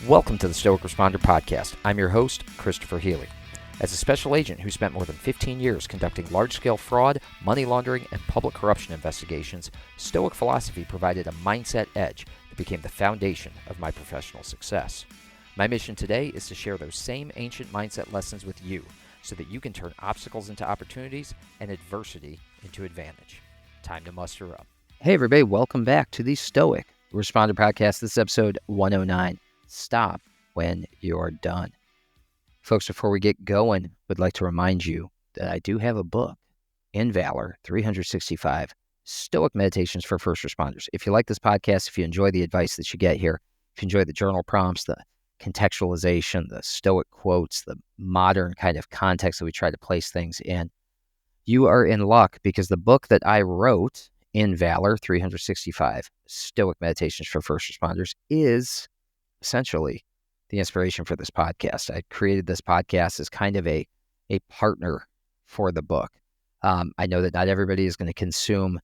Welcome to the Stoic Responder Podcast. I'm your host, Christopher Healy. As a special agent who spent more than 15 years conducting large-scale fraud, money laundering, and public corruption investigations, Stoic philosophy provided a mindset edge that became the foundation of my professional success. My mission today is to share those same ancient mindset lessons with you so that you can turn obstacles into opportunities and adversity into advantage. Time to muster up. Hey everybody, welcome back to the Stoic Responder Podcast. This is episode 109. Stop when you're done. Folks, before we get going, would like to remind you that I do have a book, In Valor 365 Stoic Meditations for First Responders. If you like this podcast, if you enjoy the advice that you get here, if you enjoy the journal prompts, the contextualization, the Stoic quotes, the modern kind of context that we try to place things in, you are in luck because the book that I wrote, In Valor 365 Stoic Meditations for First Responders, is essentially the inspiration for this podcast. I created this podcast as kind of a partner for the book. I know that not everybody is going to consume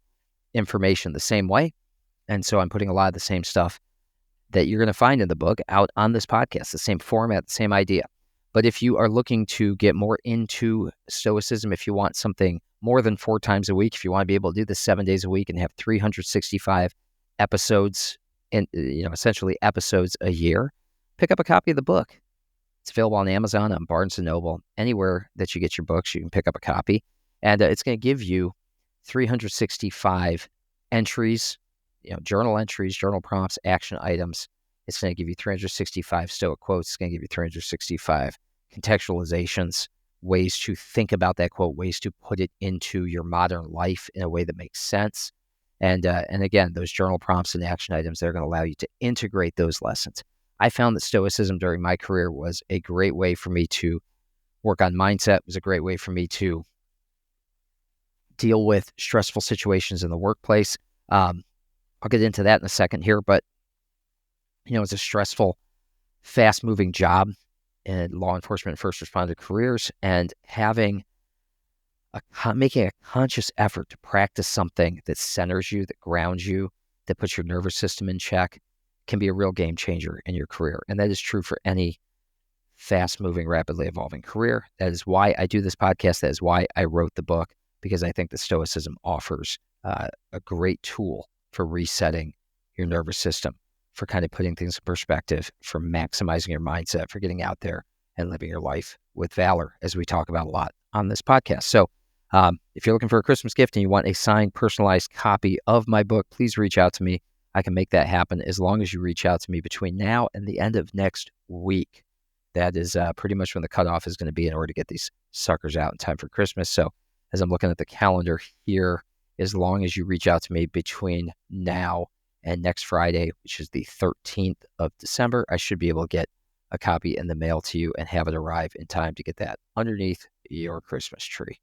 information the same way, and so I'm putting a lot of the same stuff that you're going to find in the book out on this podcast, the same format, the same idea. But if you are looking to get more into Stoicism, if you want something more than 4 times a week, if you want to be able to do this 7 days a week and have 365 episodes, and essentially episodes a year, pick up a copy of the book. It's available on Amazon, on Barnes & Noble, anywhere that you get your books, you can pick up a copy. And it's going to give you 365 entries, journal entries, journal prompts, action items. It's going to give you 365 Stoic quotes. It's going to give you 365 contextualizations, ways to think about that quote, ways to put it into your modern life in a way that makes sense. And again, those journal prompts and action items, they're going to allow you to integrate those lessons. I found that Stoicism during my career was a great way for me to work on mindset, was a great way for me to deal with stressful situations in the workplace. I'll get into that in a second here, but it's a stressful, fast-moving job in law enforcement and first responder careers, and making a conscious effort to practice something that centers you, that grounds you, that puts your nervous system in check can be a real game changer in your career. And that is true for any fast-moving, rapidly evolving career. That is why I do this podcast. That is why I wrote the book, because I think that Stoicism offers a great tool for resetting your nervous system, for kind of putting things in perspective, for maximizing your mindset, for getting out there and living your life with valor, as we talk about a lot on this podcast. So if you're looking for a Christmas gift and you want a signed, personalized copy of my book, please reach out to me. I can make that happen as long as you reach out to me between now and the end of next week. That is pretty much when the cutoff is going to be in order to get these suckers out in time for Christmas. So as I'm looking at the calendar here, as long as you reach out to me between now and next Friday, which is the 13th of December, I should be able to get a copy in the mail to you and have it arrive in time to get that underneath your Christmas tree.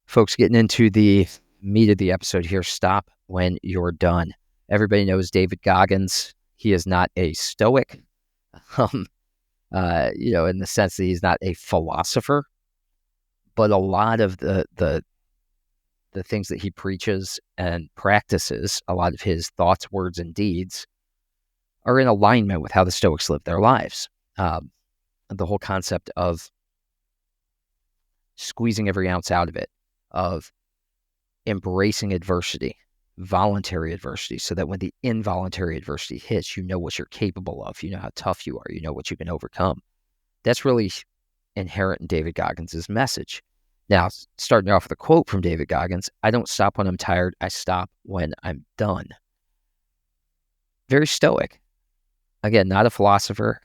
Folks, getting into the meat of the episode here, stop when you're done. Everybody knows David Goggins. He is not a Stoic, in the sense that he's not a philosopher, but a lot of the things that he preaches and practices, a lot of his thoughts, words, and deeds are in alignment with how the Stoics live their lives. The whole concept of squeezing every ounce out of it, of embracing adversity, voluntary adversity, so that when the involuntary adversity hits, you know what you're capable of, you know how tough you are, you know what you can overcome. That's really inherent in David Goggins' message. Now, starting off with a quote from David Goggins, "I don't stop when I'm tired, I stop when I'm done." Very Stoic. Again, not a philosopher.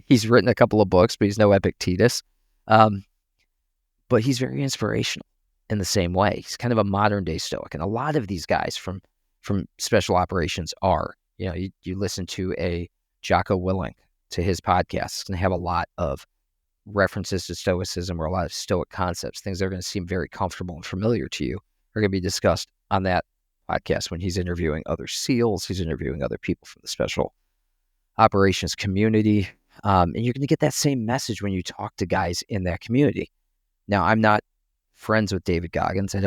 He's written a couple of books, but he's no Epictetus. But he's very inspirational in the same way. He's kind of a modern day Stoic. And a lot of these guys from special operations are, you listen to a Jocko Willink, to his podcast, it's going to have a lot of references to Stoicism or a lot of Stoic concepts. Things that are going to seem very comfortable and familiar to you are going to be discussed on that podcast when he's interviewing other SEALs, he's interviewing other people from the special operations community. And you're going to get that same message when you talk to guys in that community. Now, I'm not friends with David Goggins. I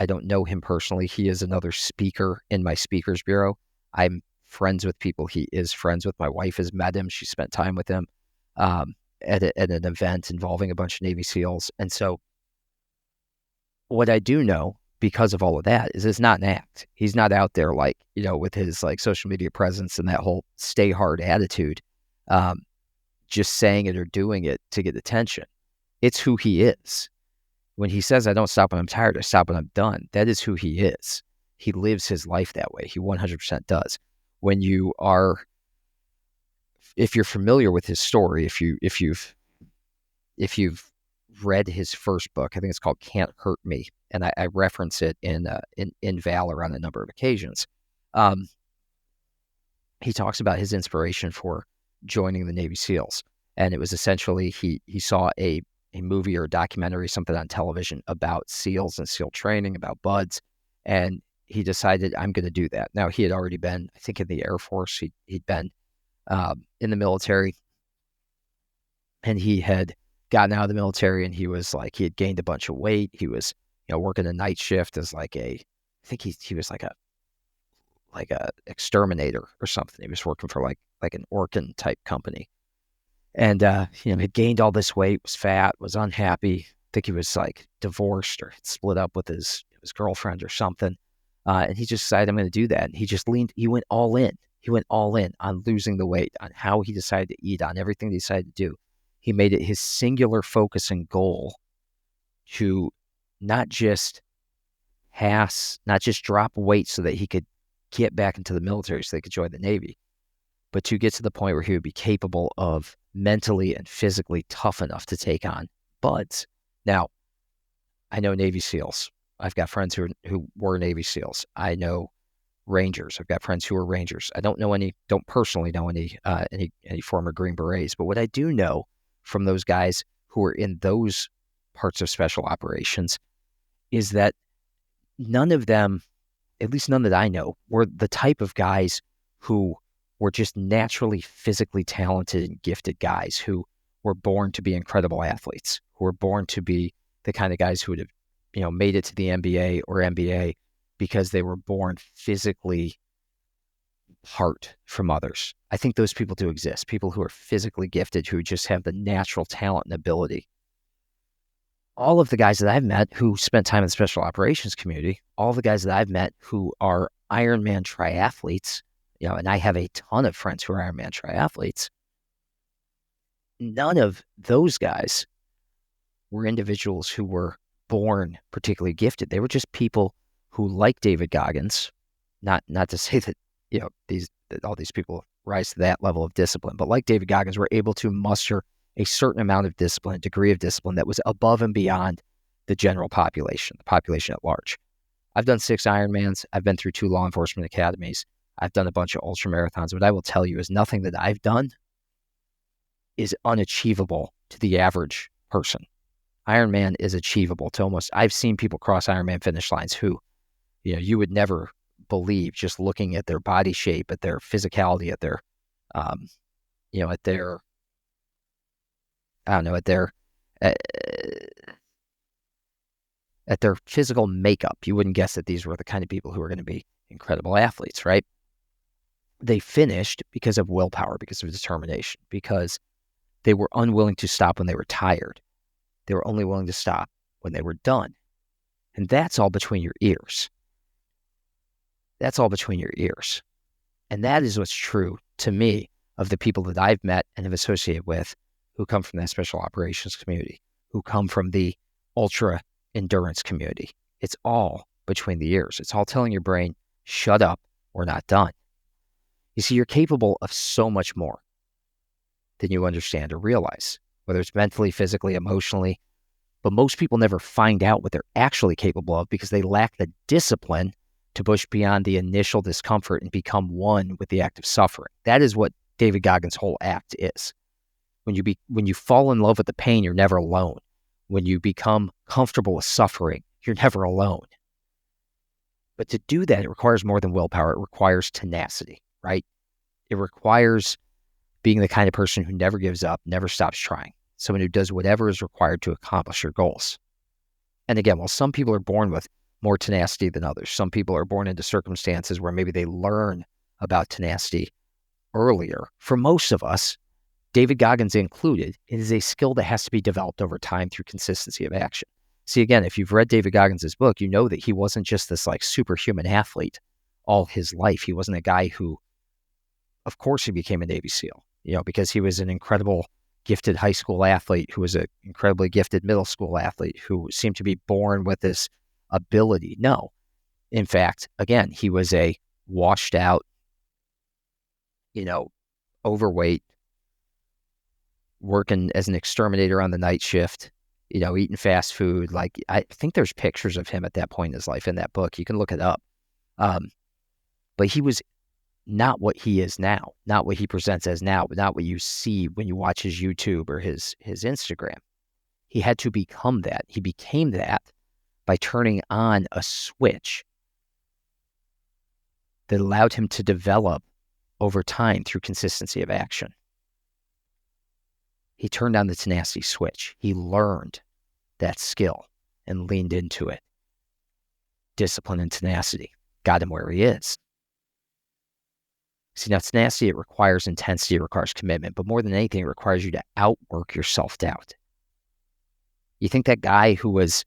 don't know him personally. He is another speaker in my speakers bureau. I'm friends with people he is friends with. My wife has met him. She spent time with him at an event involving a bunch of Navy SEALs. And so what I do know because of all of that is it's not an act. He's not out there like, with his like social media presence and that whole stay hard attitude, just saying it or doing it to get attention. It's who he is. When he says, I don't stop when I'm tired, I stop when I'm done, that is who he is. He lives his life that way. He 100% does. If you're familiar with his story, if you've read his first book, I think it's called Can't Hurt Me, and I reference it in Valor on a number of occasions. He talks about his inspiration for joining the Navy SEALs, and it was essentially he saw a movie or a documentary, something on television about SEALs and SEAL training, about buds, and he decided, I'm going to do that. Now, he had already been, I think, in the Air Force. He'd been in the military, and he had gotten out of the military, and he had gained a bunch of weight. He was, working a night shift as I think he was like a exterminator or something. He was working for like an Orkin type company. And, had gained all this weight, was fat, was unhappy. I think he was like divorced or had split up with his girlfriend or something. And he just decided, I'm going to do that. And he went all in. He went all in on losing the weight, on how he decided to eat, on everything he decided to do. He made it his singular focus and goal to not just drop weight so that he could get back into the military so they could join the Navy, but to get to the point where he would be capable of mentally and physically tough enough to take on buds. Now, I know Navy SEALs. I've got friends who were Navy SEALs. I know Rangers. I've got friends who are Rangers. I don't personally know any former Green Berets, but what I do know from those guys who are in those parts of special operations is that none of them, at least none that I know, were the type of guys who were just naturally physically talented and gifted guys who were born to be incredible athletes, who were born to be the kind of guys who would have, made it to the NBA or NBA because they were born physically apart from others. I think those people do exist, people who are physically gifted, who just have the natural talent and ability. All of the guys that I've met who spent time in the special operations community, all the guys that I've met who are Ironman triathletes, and I have a ton of friends who are Ironman triathletes, none of those guys were individuals who were born particularly gifted. They were just people who, like David Goggins, not to say that, that all these people rise to that level of discipline, but like David Goggins, were able to muster a certain amount of discipline, degree of discipline that was above and beyond the general population, the population at large. I've done 6 Ironmans. I've been through 2 law enforcement academies. I've done a bunch of ultra marathons. What I will tell you is nothing that I've done is unachievable to the average person. Ironman is achievable to almost, I've seen people cross Ironman finish lines who, you would never believe just looking at their body shape, at their physicality, at their, at their, I don't know, at their physical makeup. You wouldn't guess that these were the kind of people who were going to be incredible athletes, right? They finished because of willpower, because of determination, because they were unwilling to stop when they were tired. They were only willing to stop when they were done. And that's all between your ears. That's all between your ears. And that is what's true to me of the people that I've met and have associated with who come from that special operations community, who come from the ultra endurance community. It's all between the ears. It's all telling your brain, shut up, we're not done. You see, you're capable of so much more than you understand or realize, whether it's mentally, physically, emotionally. But most people never find out what they're actually capable of because they lack the discipline to push beyond the initial discomfort and become one with the act of suffering. That is what David Goggins' whole act is. When you fall in love with the pain, you're never alone. When you become comfortable with suffering, you're never alone. But to do that, it requires more than willpower. It requires tenacity, right? It requires being the kind of person who never gives up, never stops trying. Someone who does whatever is required to accomplish your goals. And again, while some people are born with more tenacity than others, some people are born into circumstances where maybe they learn about tenacity earlier. For most of us, David Goggins included, it is a skill that has to be developed over time through consistency of action. See, again, if you've read David Goggins' book, you know that he wasn't just this like superhuman athlete all his life. He wasn't a guy who, of course, he became a Navy SEAL, because he was an incredible, gifted high school athlete who was an incredibly gifted middle school athlete who seemed to be born with this ability. No. In fact, again, he was a washed out, overweight, working as an exterminator on the night shift, eating fast food. Like, I think there's pictures of him at that point in his life in that book. You can look it up. But he was not what he is now, not what he presents as now, but not what you see when you watch his YouTube or his Instagram. He had to become that. He became that by turning on a switch that allowed him to develop over time through consistency of action. He turned on the tenacity switch. He learned that skill and leaned into it. Discipline and tenacity got him where he is. See, now tenacity, it requires intensity, it requires commitment, but more than anything, it requires you to outwork your self-doubt. You think that guy who was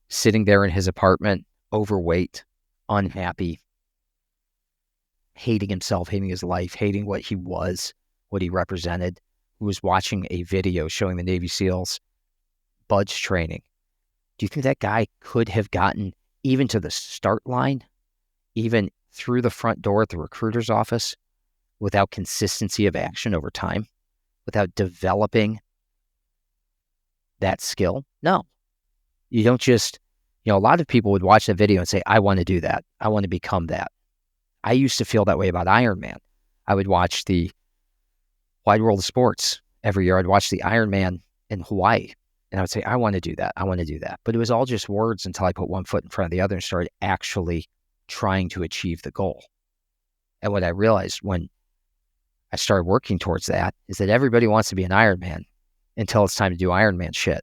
sitting there in his apartment, overweight, unhappy, hating himself, hating his life, hating what he was, what he represented, who was watching a video showing the Navy SEALs budge training, do you think that guy could have gotten even to the start line, even through the front door at the recruiter's office, without consistency of action over time, without developing that skill? No. You don't just, a lot of people would watch that video and say, I want to do that. I want to become that. I used to feel that way about Ironman. I would watch the Wide World of Sports every year. I'd watch the Ironman in Hawaii, and I would say, I want to do that. I want to do that. But it was all just words until I put one foot in front of the other and started actually trying to achieve the goal. And what I realized when I started working towards that is that everybody wants to be an Ironman until it's time to do Ironman shit,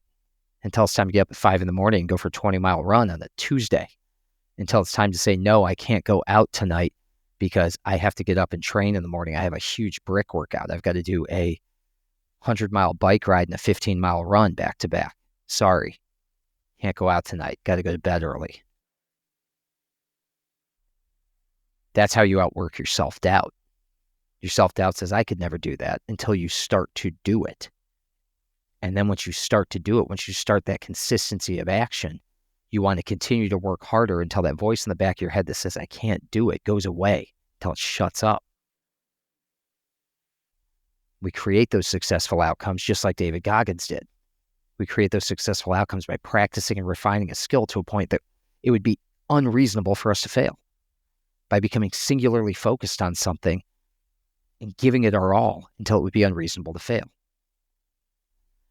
until it's time to get up at 5 a.m. and go for a 20-mile run on a Tuesday, until it's time to say, no, I can't go out tonight because I have to get up and train in the morning. I have a huge brick workout. I've got to do a 100-mile bike ride and a 15-mile run back to back. Sorry, can't go out tonight. Got to go to bed early. That's how you outwork your self-doubt. Your self-doubt says, I could never do that, until you start to do it. And then once you start to do it, once you start that consistency of action, you want to continue to work harder until that voice in the back of your head that says, I can't do it, goes away, until it shuts up. We create those successful outcomes just like David Goggins did. We create those successful outcomes by practicing and refining a skill to a point that it would be unreasonable for us to fail. By becoming singularly focused on something and giving it our all until it would be unreasonable to fail.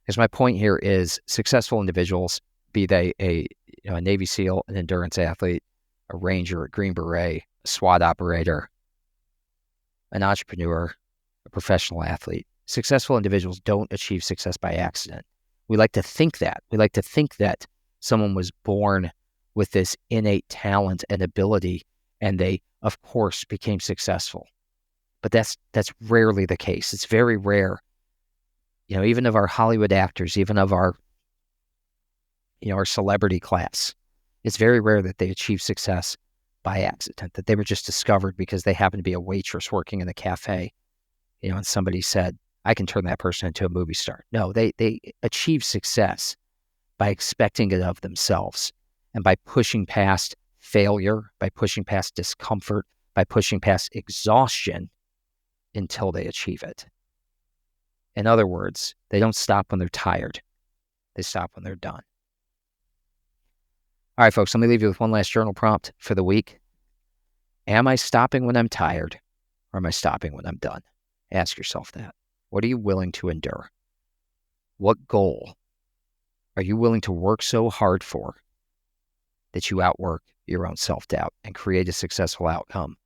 Because my point here is successful individuals, be they a Navy SEAL, an endurance athlete, a Ranger, a Green Beret, a SWAT operator, an entrepreneur, a professional athlete. Successful individuals don't achieve success by accident. We like to think that. We like to think that someone was born with this innate talent and ability, and they, of course, became successful. But that's rarely the case. It's very rare. Even of our Hollywood actors, even of our celebrity class, it's very rare that they achieve success by accident, that they were just discovered because they happened to be a waitress working in a cafe, and somebody said, I can turn that person into a movie star. No, they achieve success by expecting it of themselves and by pushing past failure, by pushing past discomfort, by pushing past exhaustion until they achieve it. In other words, they don't stop when they're tired. They stop when they're done. All right, folks, let me leave you with one last journal prompt for the week. Am I stopping when I'm tired, or am I stopping when I'm done? Ask yourself that. What are you willing to endure? What goal are you willing to work so hard for that you outwork your own self-doubt and create a successful outcome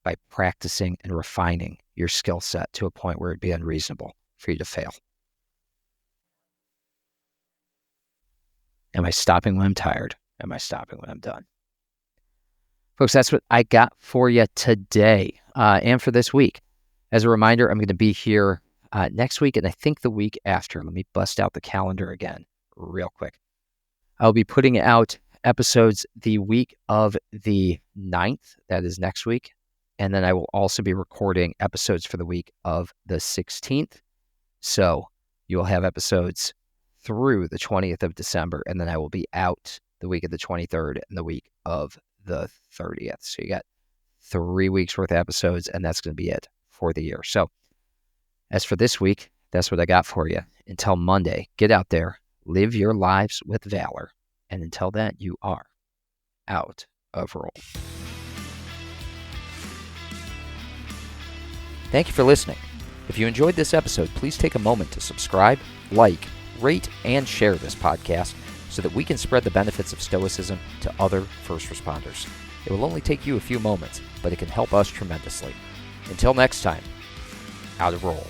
by practicing and refining your skill set to a point where it'd be unreasonable for you to fail? Am I stopping when I'm tired? Am I stopping when I'm done? Folks, that's what I got for you today and for this week. As a reminder, I'm going to be here next week and I think the week after. Let me bust out the calendar again real quick. I'll be putting out episodes the week of the 9th. That is next week. And then I will also be recording episodes for the week of the 16th. So you will have episodes through the 20th of December. And then I will be out the week of the 23rd and the week of the 30th. So you got 3 weeks worth of episodes, and that's going to be it for the year. So as for this week, that's what I got for you. Until Monday, get out there, live your lives with valor. And until then, you are out of roll. Thank you for listening. If you enjoyed this episode, please take a moment to subscribe, like, rate, and share this podcast so that we can spread the benefits of Stoicism to other first responders. It will only take you a few moments, but it can help us tremendously. Until next time, out of roll.